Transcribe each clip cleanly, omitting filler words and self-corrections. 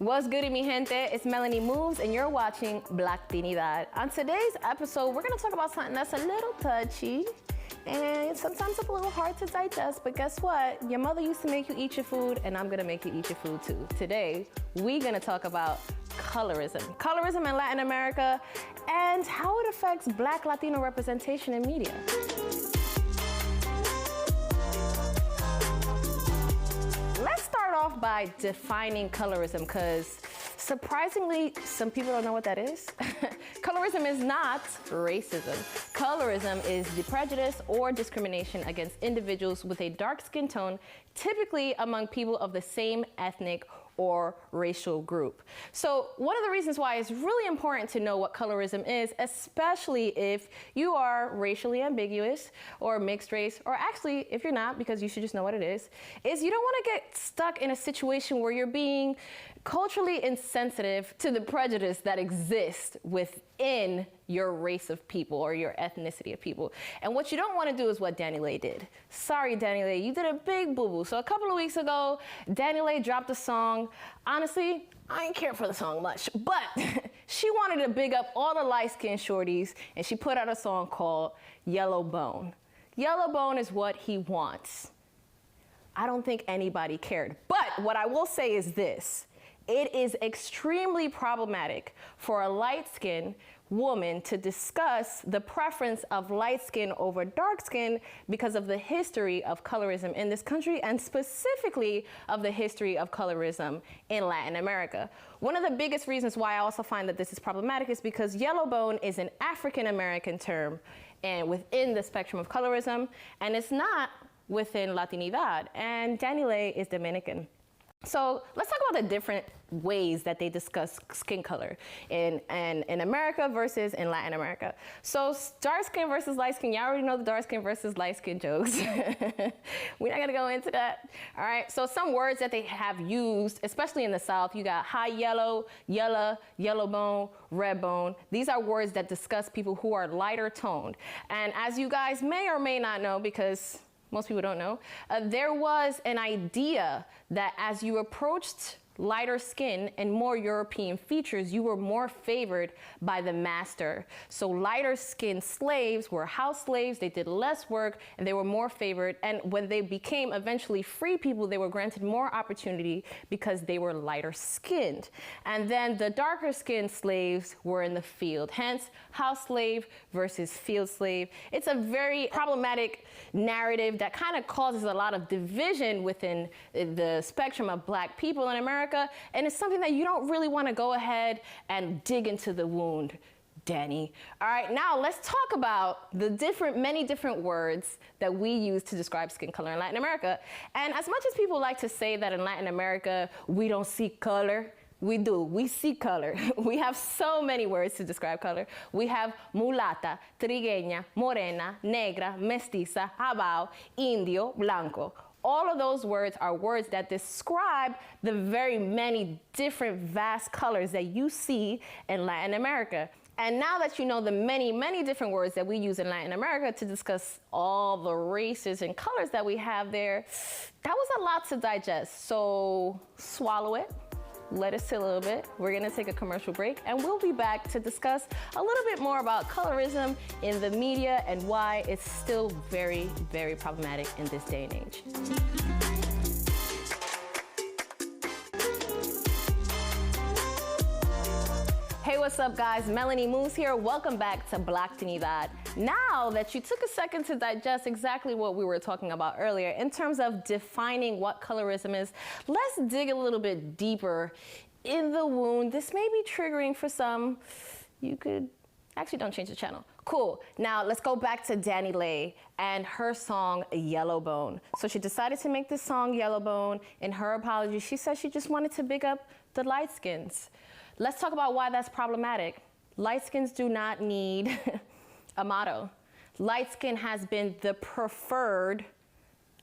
What's good, mi gente? It's Melany Movez, and you're watching Blacktinidad. On today's episode, we're gonna talk about something that's a little touchy, and sometimes it's a little hard to digest, but guess what? Your mother used to make you eat your food, and I'm gonna make you eat your food too. Today, we're gonna talk about colorism. Colorism in Latin America, and how it affects Black Latino representation in media. Let's start off by defining colorism, because surprisingly, some people don't know what that is. Colorism is not racism. Colorism is the prejudice or discrimination against individuals with a dark skin tone, typically among people of the same ethnic or racial group. So one of the reasons why it's really important to know what colorism is, especially if you are racially ambiguous or mixed race, or actually if you're not, because you should just know what it is you don't want to get stuck in a situation where you're being culturally insensitive to the prejudice that exists within your race of people or your ethnicity of people. And what you don't want to do is what Nydia did. Sorry, Nydia, you did a big boo-boo. So a couple of weeks ago, Nydia dropped a song. Honestly, I ain't care for the song much, but she wanted to big up all the light-skinned shorties, and she put out a song called Yellow Bone. Yellow Bone is what he wants. I don't think anybody cared. But what I will say is this. It is extremely problematic for a light-skinned woman to discuss the preference of light skin over dark skin because of the history of colorism in this country, and specifically of the history of colorism in Latin America. One of the biggest reasons why I also find that this is problematic is because yellow bone is an African American term and within the spectrum of colorism, and it's not within Latinidad, and Nydia is Dominican. So let's talk about the different ways that they discuss skin color in America versus in Latin America. So dark skin versus light skin, y'all already know the dark skin versus light skin jokes. We're not gonna go into that. All right, so some words that they have used, especially in the South, you got high yellow, yellow bone, red bone. These are words that discuss people who are lighter toned. And as you guys may or may not know, because most people don't know, there was an idea that as you approached lighter skin and more European features, you were more favored by the master. So lighter skinned slaves were house slaves, they did less work, and they were more favored. And when they became eventually free people, they were granted more opportunity because they were lighter skinned. And then the darker skinned slaves were in the field, hence house slave versus field slave. It's a very problematic narrative that kind of causes a lot of division within the spectrum of Black people in America. And it's something that you don't really want to go ahead and dig into the wound, Danny. All right, now let's talk about the many different words that we use to describe skin color in Latin America. And as much as people like to say that in Latin America, we don't see color, we do. We see color. We have so many words to describe color. We have mulata, trigueña, morena, negra, mestiza, habao, indio, blanco. All of those words are words that describe the very many different vast colors that you see in Latin America. And now that you know the many, many different words that we use in Latin America to discuss all the races and colors that we have there, that was a lot to digest. So swallow it. Let it sit a little bit. We're gonna take a commercial break, and we'll be back to discuss a little bit more about colorism in the media and why it's still very, very problematic in this day and age. Hey, what's up, guys? Melany Movez here. Welcome back to Blacktinidad. Now that you took a second to digest exactly what we were talking about earlier in terms of defining what colorism is, let's dig a little bit deeper in the wound. This may be triggering for some. You could, actually don't change the channel. Cool. Now let's go back to Nydia and her song Yellow Bone. So she decided to make this song Yellow Bone. In her apology, she said she just wanted to big up the light skins. Let's talk about why that's problematic. Light skins do not need a motto. Light skin has been the preferred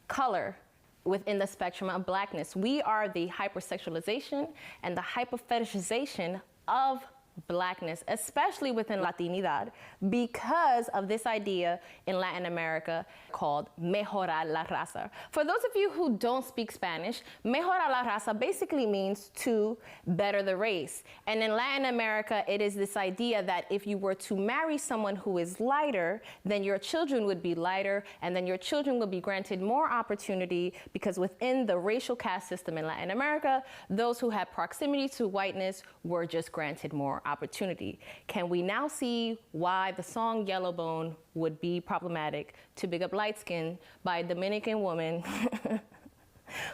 color within the spectrum of Blackness. We are the hypersexualization and the hyperfetishization of Blackness, especially within Latinidad, because of this idea in Latin America called mejorar la raza. For those of you who don't speak Spanish, mejorar la raza basically means to better the race. And in Latin America, it is this idea that if you were to marry someone who is lighter, then your children would be lighter, and then your children would be granted more opportunity, because within the racial caste system in Latin America, those who had proximity to whiteness were just granted more opportunity. Can we now see why the song Yellowbone would be problematic to big up light skin by a Dominican woman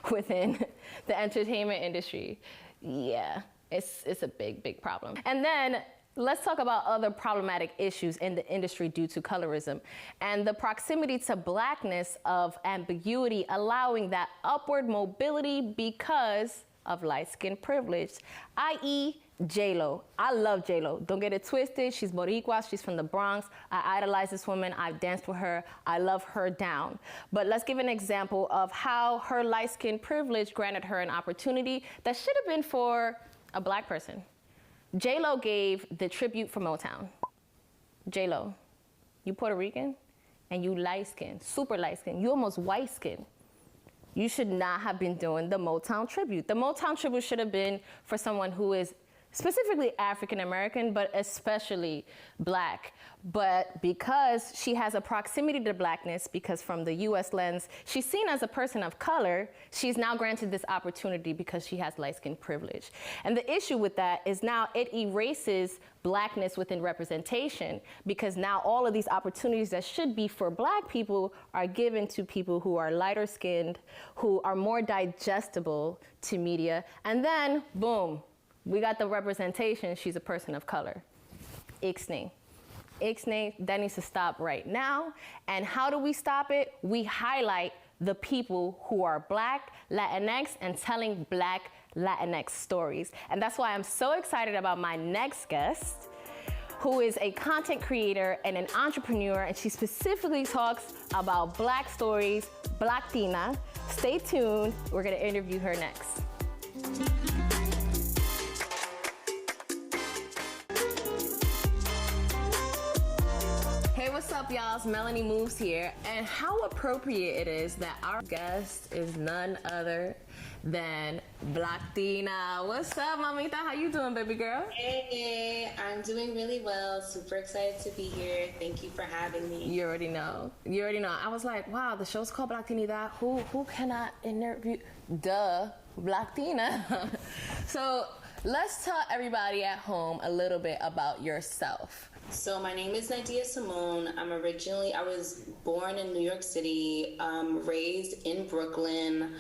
within the entertainment industry? Yeah, it's a big problem. And then let's talk about other problematic issues in the industry due to colorism and the proximity to blackness of ambiguity, allowing that upward mobility because of light skin privilege, i.e. J-Lo. I love J-Lo. Don't get it twisted. She's Boricua. She's from the Bronx. I idolize this woman. I've danced with her. I love her down. But let's give an example of how her light skin privilege granted her an opportunity that should have been for a black person. J-Lo gave the tribute for Motown. J-Lo, you Puerto Rican and you light skin, super light skin. You almost white skin. You should not have been doing the Motown tribute. The Motown tribute should have been for someone who is specifically African American, but especially black. But because she has a proximity to blackness, because from the US lens, she's seen as a person of color, she's now granted this opportunity because she has light skin privilege. And the issue with that is now it erases blackness within representation, because now all of these opportunities that should be for black people are given to people who are lighter skinned, who are more digestible to media, and then boom, we got the representation, she's a person of color. Ixnay. Ixnay, that needs to stop right now. And how do we stop it? We highlight the people who are Black, Latinx, and telling Black Latinx stories. And that's why I'm so excited about my next guest, who is a content creator and an entrepreneur, and she specifically talks about Black stories, Blacktina. Stay tuned, we're gonna interview her next. What's up, y'all? It's Melany Movez here, and how appropriate it is that our guest is none other than Blacktina. What's up, mamita? How you doing, baby girl? Hey, I'm doing really well. Super excited to be here. Thank you for having me. You already know. You already know. I was like, wow, the show's called Blacktinidad. Who can I interview? Duh, Blacktina. So let's tell everybody at home a little bit about yourself. So my name is Nydia Simone. I was born in New York City, raised in Brooklyn.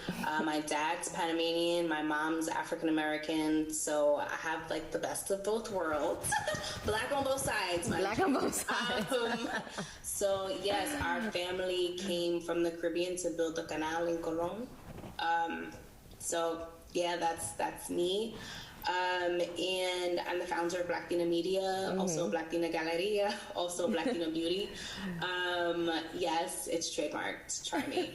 My dad's Panamanian, my mom's African American, so I have like the best of both worlds. Black on both sides. Black on both sides. So yes, our family came from the Caribbean to build the canal in Colón. So yeah, that's me. And I'm the founder of Blacktina Media, also Blacktina Galleria, also Blacktina Beauty. Yes, it's trademarked. Try me.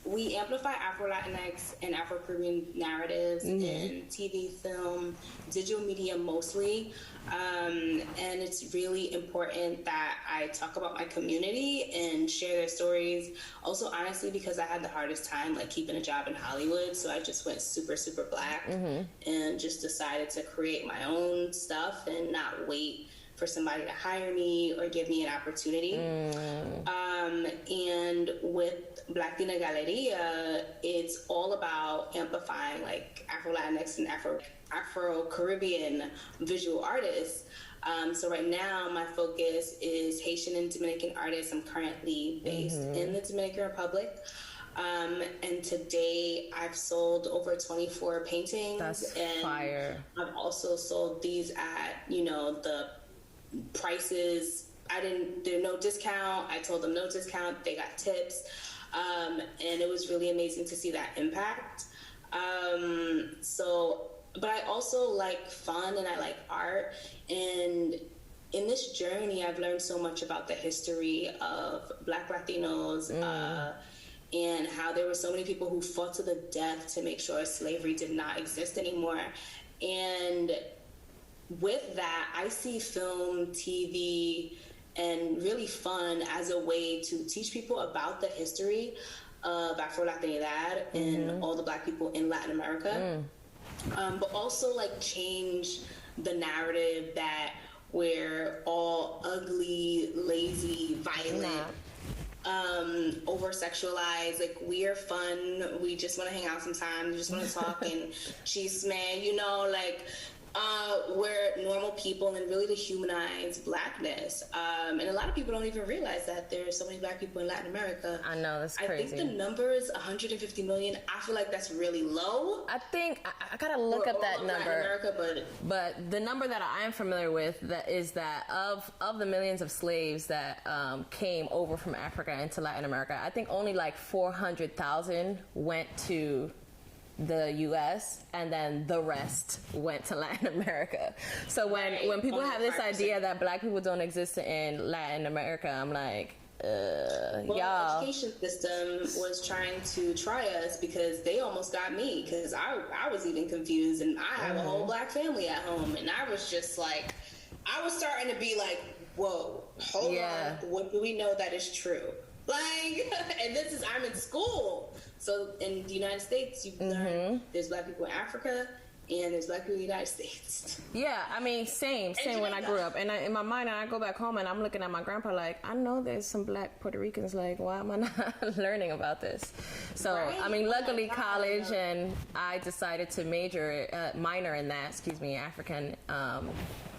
We amplify Afro-Latinx and Afro-Caribbean narratives in TV, film, digital media mostly. And it's really important that I talk about my community and share their stories. Also, honestly, because I had the hardest time like keeping a job in Hollywood, so I just went super, super Black and just decided to create my own stuff and not wait for somebody to hire me or give me an opportunity. And with Blacktina Galleria, it's all about amplifying like Afro-Latinx and Afro-Caribbean visual artists. So right now my focus is Haitian and Dominican artists. I'm currently based in the Dominican Republic. And today I've sold over 24 paintings. That's and fire. I've also sold these at, the prices. There's no discount. I told them no discount. They got tips. And it was really amazing to see that impact. But I also like fun and I like art. And in this journey, I've learned so much about the history of Black Latinos, and how there were so many people who fought to the death to make sure slavery did not exist anymore. And with that, I see film, TV, and really fun as a way to teach people about the history of Afro-Latinidad and all the Black people in Latin America, but also like change the narrative that we're all ugly, lazy, violent, over-sexualized. Like, we're fun, we just want to hang out sometimes, we just want to talk and cheese man, you know, like we're normal people, and really to humanize Blackness. And a lot of people don't even realize that there's so many Black people in Latin America. I know, that's crazy. I think the number is 150 million. I feel like that's really low. I think I gotta look up that number. America, but the number that I am familiar with is that of the millions of slaves that came over from Africa into Latin America, I think only like 400,000 went to the U.S. and then the rest went to Latin America. So when people have this idea that Black people don't exist in Latin America, I'm like, well, y'all. The education system was trying to try us, because they almost got me, because I was even confused, and I have a whole Black family at home, and I was just like, I was starting to be like, whoa, hold on, what do we know that is true? Like, and I'm in school. So in the United States, you learn there's Black people in Africa and there's Black people in the United States. Yeah, I mean, same when I grew up. And in my mind, I go back home and I'm looking at my grandpa like, I know there's some Black Puerto Ricans, like, why am I not learning about this? So, I mean, luckily college, and I decided to minor in that,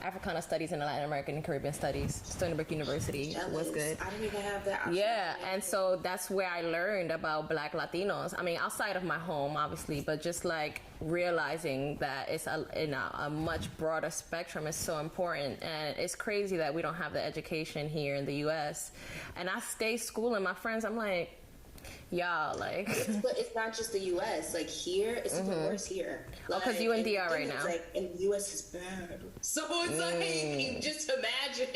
Africana Studies and Latin American and Caribbean Studies. Stony Brook University was good. I didn't even have that option. Yeah, and so that's where I learned about Black Latinos. I mean, outside of my home, obviously, but just like realizing that it's in a much broader spectrum is so important. And it's crazy that we don't have the education here in the U.S. And I stay schooling my friends. I'm like, y'all, like. But it's not just the U.S. Like, here, it's even worse here. Like, because you in DR right now. Like, in the U.S. is bad. So it's like, just imagine.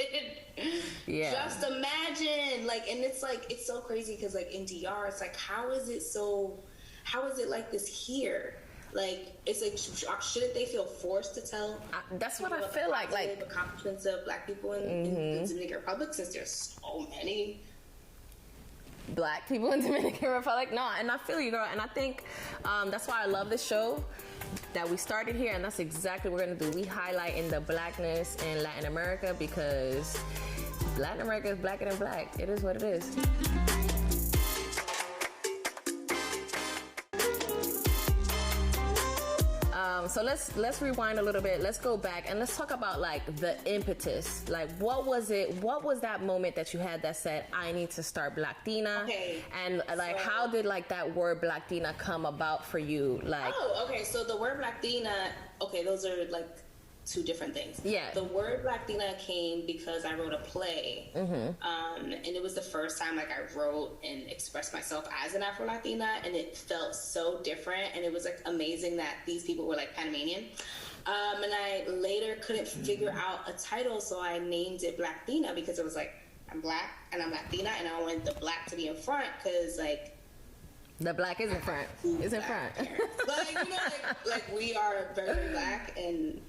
Yeah. Just imagine. Like, and it's like, it's so crazy because, like, in DR, it's like, how is it like this here? Like, it's like, shouldn't they feel forced to tell? That's what I feel like. The accomplishments of Black people in the Dominican Republic, since there's so many Black people in Dominican Republic. No, and I feel you, girl. And I think that's why I love this show that we started here, and that's exactly what we're gonna do. We highlight in the Blackness in Latin America, because Latin America is blacker than Black. It is what it is. So let's rewind a little bit. Let's go back and let's talk about like the impetus. Like, what was it? What was that moment that you had that said, I need to start Blactina? Okay. And like, how did like that word Blactina come about for you? Like, okay. So the word Blactina, okay, those are like two different things. Yeah. The word Blactina came because I wrote a play. And it was the first time like I wrote and expressed myself as an Afro-Latina, and it felt so different, and it was like amazing that these people were like Panamanian. And I later couldn't figure out a title, so I named it Blactina, because it was like, I'm Black and I'm Latina, and I wanted the Black to be in front, because like, the Black is in front. It's in front. Like, you know, like we are very, very Black and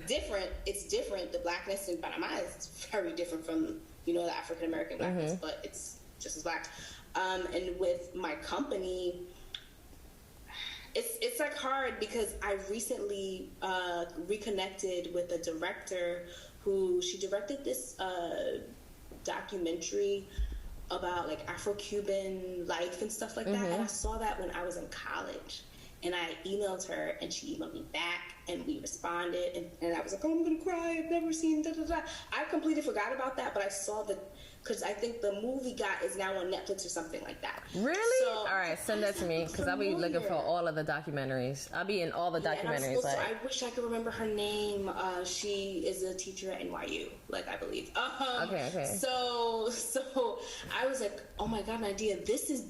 different. It's different. The Blackness in Panama is very different from, you know, the African American Blackness, but it's just as Black. And with my company, it's like hard, because I recently reconnected with a director she directed this documentary about like Afro-Cuban life and stuff like that. And I saw that when I was in college. And I emailed her, and she emailed me back, and we responded, and I was like, oh, I'm gonna cry, I've never seen da-da-da. I completely forgot about that, but I saw because I think the movie is now on Netflix or something like that. Really? So, all right, send that to me, because I'll be looking for all of the documentaries. I'll be in all the documentaries. I wish I could remember her name. She is a teacher at NYU, like, I believe. Okay. So I was like, oh my God, Nydia, this is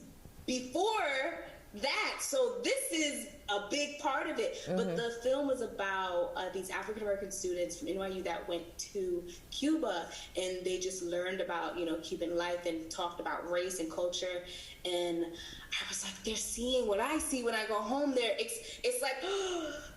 before that. So this is a big part of it. But the film was about these African American students from NYU that went to Cuba, and they just learned about, you know, Cuban life and talked about race and culture. And I was like, they're seeing what I see when I go home there. It's like,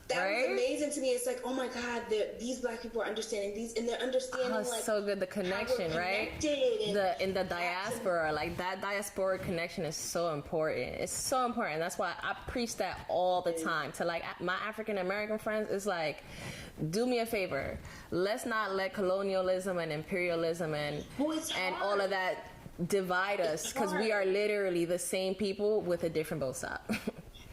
that was amazing to me. It's like, oh my God, these Black people are understanding these, and they're understanding like so good, the connection, right? In the diaspora, like that diaspora connection is so important. It's so important. That's why I preach that all the time to like my African American friends. It's like, do me a favor. Let's not let colonialism and imperialism and all of that divide us, because we are literally the same people with a different both sides.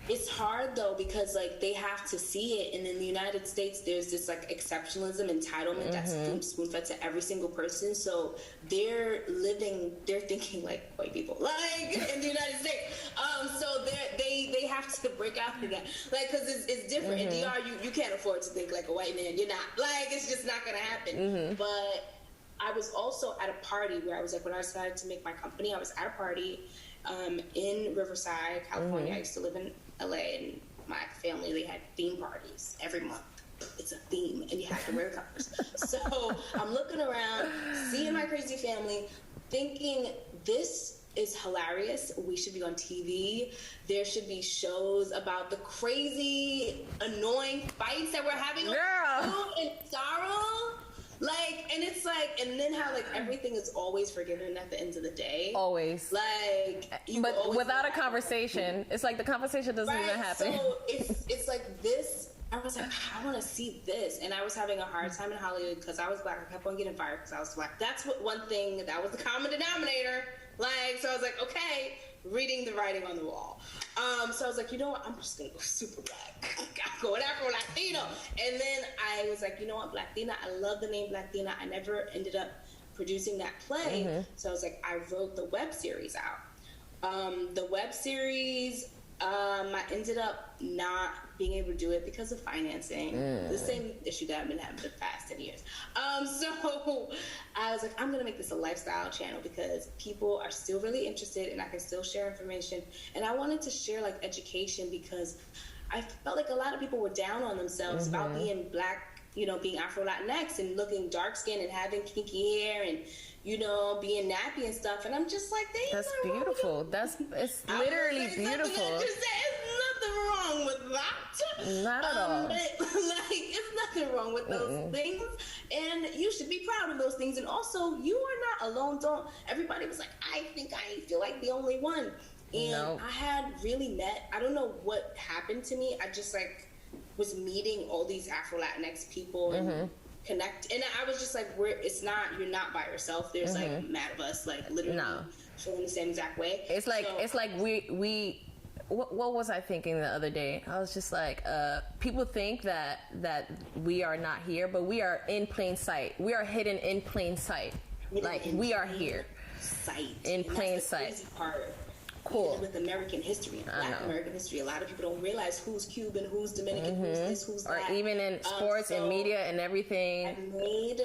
It's hard though, because like they have to see it, and in the United States there's this like exceptionalism, entitlement that's spoon-fed to every single person. So they're thinking like white people, like in the United States. So they have to break out of that, like, because it's different. In DR, you can't afford to think like a white man. You're not, like, it's just not gonna happen. But I was also at a party where I was like, when I decided to make my company, I was at a party in Riverside, California. I used to live in LA, and my family, they had theme parties every month. It's a theme, and you have to wear colors. So I'm looking around, seeing my crazy family, thinking, this is hilarious. We should be on TV. There should be shows about the crazy, annoying fights that we're having in Sorrow. Like, and it's like, and then how like everything is always forgiven at the end of the day. Always. Like, but without a conversation, it's like the conversation doesn't even happen. So it's like this. I was like, I want to see this, and I was having a hard time in Hollywood because I was Black. I kept on getting fired because I was Black. That's one thing that was the common denominator. Like, so I was like, okay, reading the writing on the wall. So I was like, you know what? I'm just gonna go super Black. I'm going Afro-Latino. And then I was like, you know what? Blactina. I love the name Blactina. I never ended up producing that play. So I was like, I wrote the web series out. The web series, I ended up not being able to do it because of financing. The same issue that I've been having for the past 10 years. So I was like, I'm gonna make this a lifestyle channel because people are still really interested and I can still share information. And I wanted to share like education because I felt like a lot of people were down on themselves about being Black, you know, being Afro-Latinx and looking dark skinned and having kinky hair and, you know, being nappy and stuff. And I'm just like, that's beautiful. It's literally beautiful. There's nothing wrong with that. Not at all. Like, it's nothing wrong with those things. And you should be proud of those things. And also, you are not alone. Everybody was like, I feel like the only one. And I had really I don't know what happened to me. I just like was meeting all these Afro-Latinx people and connect. And I was just like, you're not by yourself. There's like mad of us, like literally feeling the same exact way. It's like, what was I thinking the other day? I was just like, people think that we are not here, but we are in plain sight. We are hidden in plain sight. Like, we are here. In plain sight. Cool. With American history, Black American history, a lot of people don't realize who's Cuban, who's Dominican, who's this, who's that. Or even in sports and media and everything. I made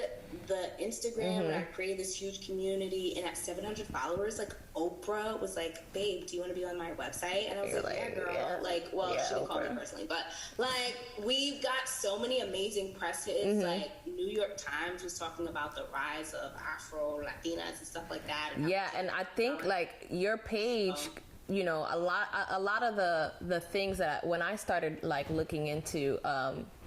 the Instagram and I created this huge community, and at 700 followers, like Oprah was like, babe, do you want to be on my website? And I was like, yeah, girl. Yeah. Like, well, she didn't call me personally, but like, we got so many amazing press hits. Like, New York Times was talking about the rise of Afro-Latinas and stuff like that. And and I think like your page, you know, a lot of the things that when I started like looking into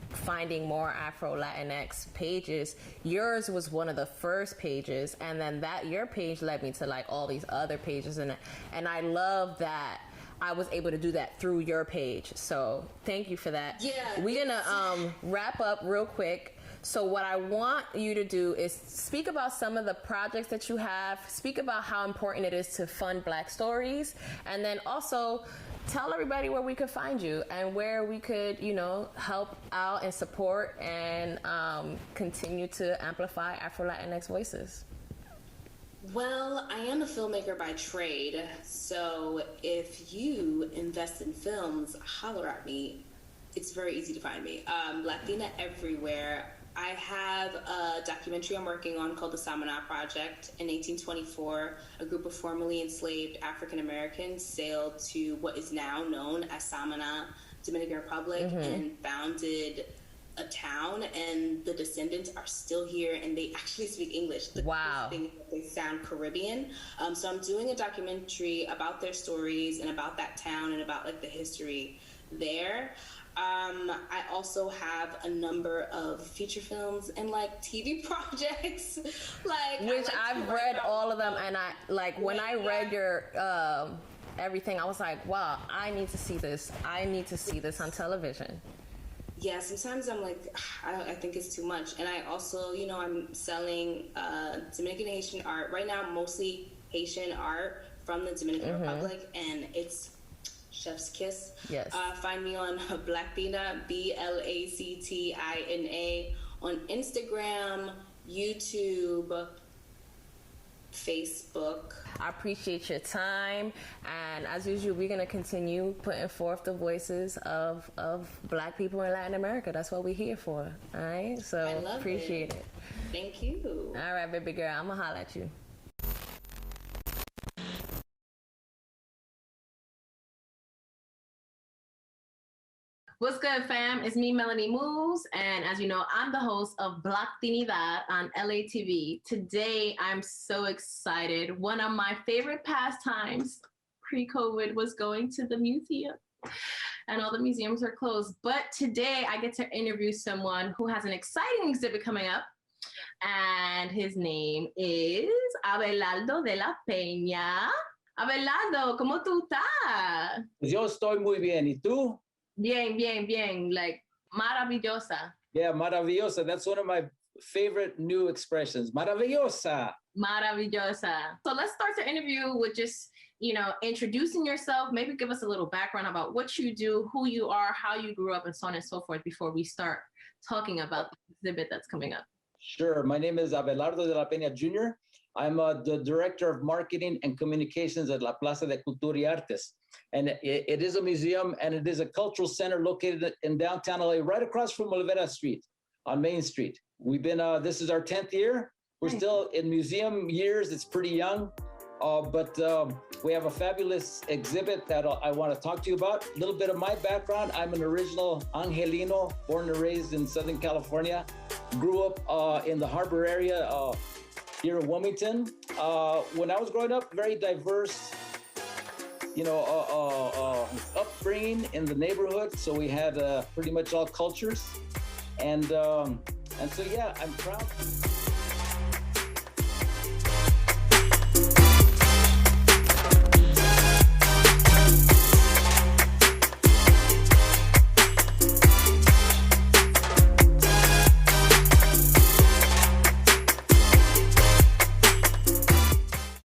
finding more Afro-Latinx pages, yours was one of the first pages, and then your page led me to like all these other pages, and I love that I was able to do that through your page. So thank you for that. We're gonna wrap up real quick. So what I want you to do is speak about some of the projects that you have, speak about how important it is to fund Black stories, and then also tell everybody where we could find you and where we could, you know, help out and support and continue to amplify Afro-Latinx voices. Well, I am a filmmaker by trade, so if you invest in films, holler at me. It's very easy to find me. Blacktina everywhere. I have a documentary I'm working on called the Samana Project. In 1824, a group of formerly enslaved African Americans sailed to what is now known as Samana, Dominican Republic and founded a town, and the descendants are still here, and they actually speak English. The Wow. thing is that they sound Caribbean. So I'm doing a documentary about their stories and about that town and about like the history there. I also have a number of feature films and like TV projects, which I've read all of them, and I like when I read your everything, I was like, wow, I need to see this. I need to see this on television. Yeah, sometimes I'm like, I think it's too much. And I also, you know, I'm selling Dominican Haitian art right now, mostly Haitian art from the Dominican Republic, and it's chef's kiss. Yes. Find me on Blacktina, Blactina, on Instagram, YouTube, Facebook. I appreciate your time, and as usual, we're gonna continue putting forth the voices of Black people in Latin America. That's what we're here for. All right, so I love appreciate it. Thank you. All right, baby girl, I'm gonna holler at you. What's good, fam? It's me, Melany Movez, and as you know, I'm the host of Blacktinidad on LATV. Today, I'm so excited. One of my favorite pastimes pre-COVID was going to the museum, and all the museums are closed. But today, I get to interview someone who has an exciting exhibit coming up, and his name is Abelardo de la Peña. Abelardo, ¿cómo tú estás? Yo estoy muy bien. ¿Y tú? Bien, bien, bien, like maravillosa. Yeah, maravillosa. That's one of my favorite new expressions. Maravillosa. Maravillosa. So let's start the interview with just, you know, introducing yourself. Maybe give us a little background about what you do, who you are, how you grew up, and so on and so forth before we start talking about the exhibit that's coming up. Sure. My name is Abelardo de la Peña Jr. I'm the Director of Marketing and Communications at La Plaza de Cultura y Artes. And it is a museum, and it is a cultural center located in downtown LA, right across from Olvera Street on Main Street. We've been, this is our 10th year. We're still in museum years. It's pretty young, but we have a fabulous exhibit that I want to talk to you about. A little bit of my background. I'm an original Angelino, born and raised in Southern California. Grew up in the Harbor area here in Wilmington. When I was growing up, very diverse, you know, upbringing in the neighborhood. So we had pretty much all cultures. And so, yeah, I'm proud.